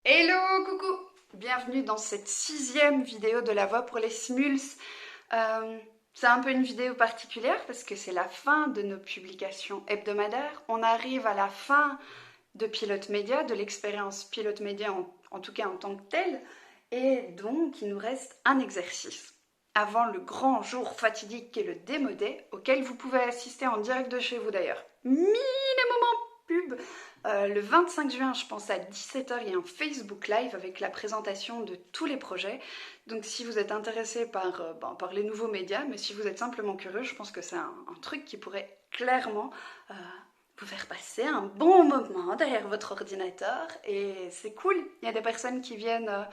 Hello, coucou! Bienvenue dans cette 6e vidéo de La Voix pour les Smulls. C'est un peu une vidéo particulière parce que c'est la fin de nos publications hebdomadaires. On arrive à la fin de Pilote Média, de l'expérience Pilote Média en tout cas en tant que telle. Et donc, il nous reste un exercice avant le grand jour fatidique qui est le démo day, auquel vous pouvez assister en direct de chez vous d'ailleurs. Minimum pub. Le 25 juin, je pense à 17h, il y a un Facebook Live avec la présentation de tous les projets. Donc si vous êtes intéressé par les nouveaux médias, mais si vous êtes simplement curieux, je pense que c'est un truc qui pourrait clairement vous faire passer un bon moment derrière votre ordinateur. Et c'est cool, il y a des personnes qui viennent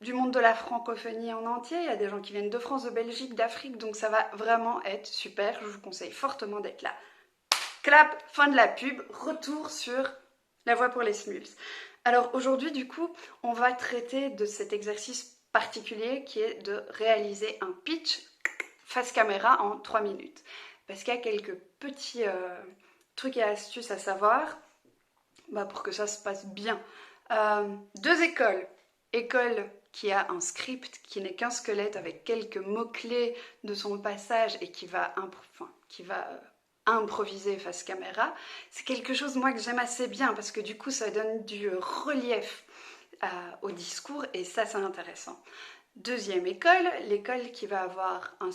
du monde de la francophonie en entier, il y a des gens qui viennent de France, de Belgique, d'Afrique, donc ça va vraiment être super, je vous conseille fortement d'être là. Clap, fin de la pub, retour sur La Voix pour les Smulls. Alors aujourd'hui, du coup, on va traiter de cet exercice particulier qui est de réaliser un pitch face caméra en 3 minutes. Parce qu'il y a quelques petits trucs et astuces à savoir pour que ça se passe bien. Deux écoles. École qui a un script qui n'est qu'un squelette avec quelques mots-clés de son passage et qui va improviser face caméra, c'est quelque chose moi que j'aime assez bien parce que du coup ça donne du relief au discours et ça c'est intéressant. Deuxième école, l'école qui va avoir un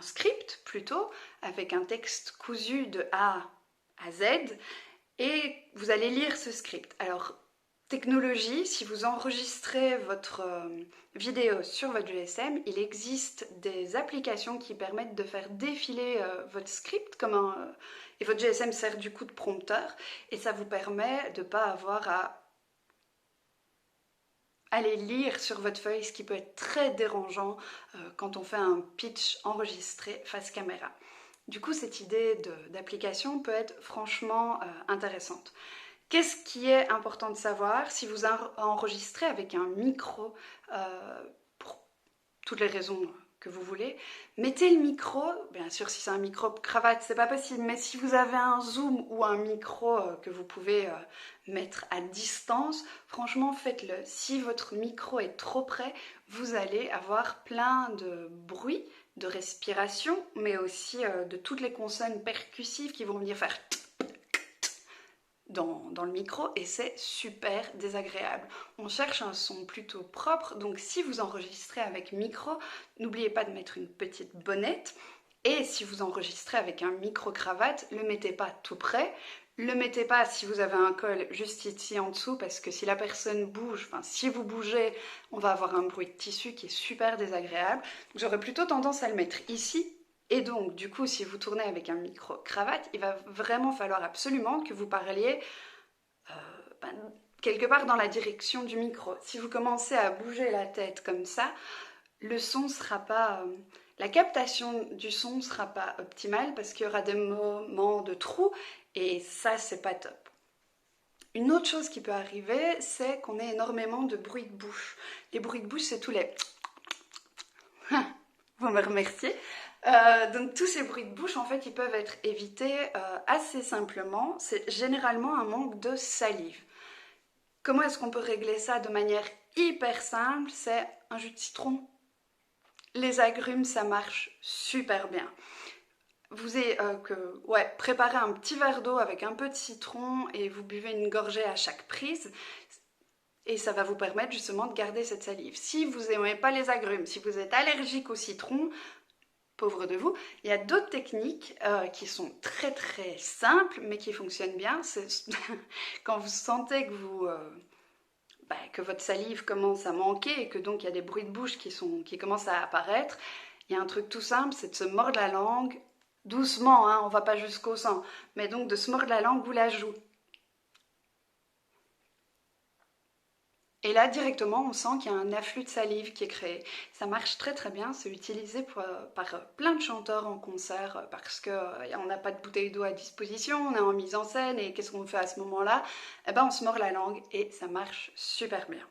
script plutôt avec un texte cousu de A à Z et vous allez lire ce script. Alors technologie, si vous enregistrez votre vidéo sur votre GSM, il existe des applications qui permettent de faire défiler votre script et votre GSM sert du coup de prompteur et ça vous permet de ne pas avoir à aller lire sur votre feuille, ce qui peut être très dérangeant quand on fait un pitch enregistré face caméra. Du coup, cette idée d'application peut être franchement intéressante. Qu'est-ce qui est important de savoir si vous enregistrez avec un micro pour toutes les raisons que vous voulez? Mettez le micro, bien sûr si c'est un micro cravate c'est pas possible, mais si vous avez un zoom ou un micro que vous pouvez mettre à distance, franchement faites-le. Si votre micro est trop près, vous allez avoir plein de bruit, de respiration, mais aussi de toutes les consonnes percussives qui vont venir faire dans le micro et c'est super désagréable. On cherche un son plutôt propre, donc si vous enregistrez avec micro, n'oubliez pas de mettre une petite bonnette et si vous enregistrez avec un micro-cravate, le mettez pas tout près, le mettez pas si vous avez un col juste ici en dessous parce que si la personne bouge, enfin si vous bougez, on va avoir un bruit de tissu qui est super désagréable. J'aurais plutôt tendance à le mettre ici. Et donc, du coup, si vous tournez avec un micro-cravate, il va vraiment falloir absolument que vous parliez euh, ben, quelque part dans la direction du micro. Si vous commencez à bouger la tête comme ça, le son sera pas... la captation du son sera pas optimale parce qu'il y aura des moments de trou et ça, c'est pas top. Une autre chose qui peut arriver, c'est qu'on ait énormément de bruit de bouche. Les bruits de bouche, c'est tous les... Vous me remerciez. Donc tous ces bruits de bouche, en fait, ils peuvent être évités assez simplement. C'est généralement un manque de salive. Comment est-ce qu'on peut régler ça de manière hyper simple? C'est un jus de citron. Les agrumes, ça marche super bien. Vous avez préparez un petit verre d'eau avec un peu de citron et vous buvez une gorgée à chaque prise. Et ça va vous permettre justement de garder cette salive. Si vous n'aimez pas les agrumes, si vous êtes allergique au citron, pauvre de vous. Il y a d'autres techniques qui sont très très simples mais qui fonctionnent bien. C'est quand vous sentez que votre salive commence à manquer et que donc il y a des bruits de bouche qui commencent à apparaître, il y a un truc tout simple, c'est de se mordre la langue doucement, hein, on va pas jusqu'au sang, mais donc de se mordre la langue ou la joue. Et là, directement, on sent qu'il y a un afflux de salive qui est créé. Ça marche très très bien, c'est utilisé par plein de chanteurs en concert parce qu'on n'a pas de bouteille d'eau à disposition, on est en mise en scène et qu'est-ce qu'on fait à ce moment-là? Eh ben, on se mord la langue et ça marche super bien.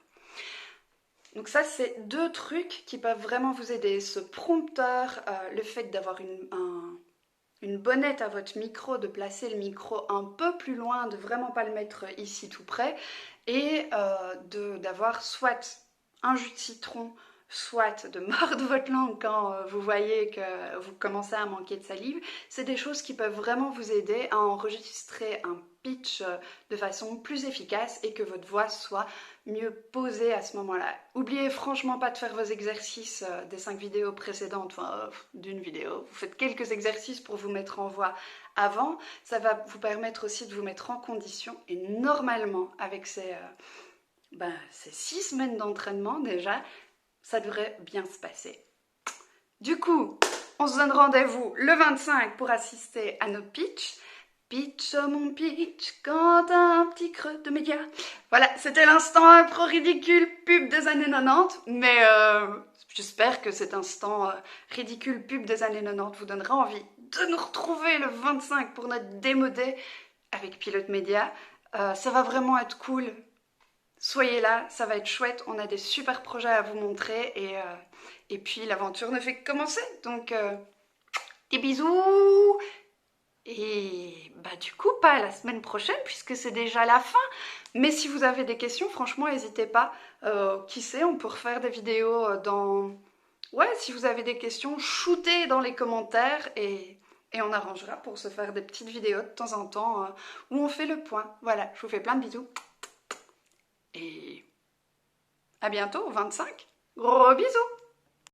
Donc ça, c'est deux trucs qui peuvent vraiment vous aider. Ce prompteur, le fait d'avoir une bonnette à votre micro, de placer le micro un peu plus loin, de vraiment pas le mettre ici tout près, et d'avoir soit un jus de citron, soit de mordre votre langue quand vous voyez que vous commencez à manquer de salive. C'est des choses qui peuvent vraiment vous aider à enregistrer un pitch de façon plus efficace et que votre voix soit mieux posée à ce moment-là. Oubliez franchement pas de faire vos exercices des 5 vidéos précédentes, enfin d'une vidéo. Vous faites quelques exercices pour vous mettre en voix avant. Ça va vous permettre aussi de vous mettre en condition et normalement avec ces 6 semaines d'entraînement déjà, ça devrait bien se passer. Du coup, on se donne rendez-vous le 25 pour assister à nos pitchs. Pitch, oh mon pitch, quand t'as un petit creux de média. Voilà, c'était l'instant impro ridicule pub des années 90, mais j'espère que cet instant ridicule pub des années 90 vous donnera envie de nous retrouver le 25 pour notre démodé avec Pilote Média. Ça va vraiment être cool. Soyez là, ça va être chouette, on a des super projets à vous montrer et puis l'aventure ne fait que commencer. Donc, des bisous. Et du coup, pas la semaine prochaine puisque c'est déjà la fin. Mais si vous avez des questions, franchement, n'hésitez pas. Qui sait, on peut refaire des vidéos dans... Ouais, si vous avez des questions, shootez dans les commentaires et on arrangera pour se faire des petites vidéos de temps en temps où on fait le point. Voilà, je vous fais plein de bisous. Et à bientôt, au 25. Gros bisous!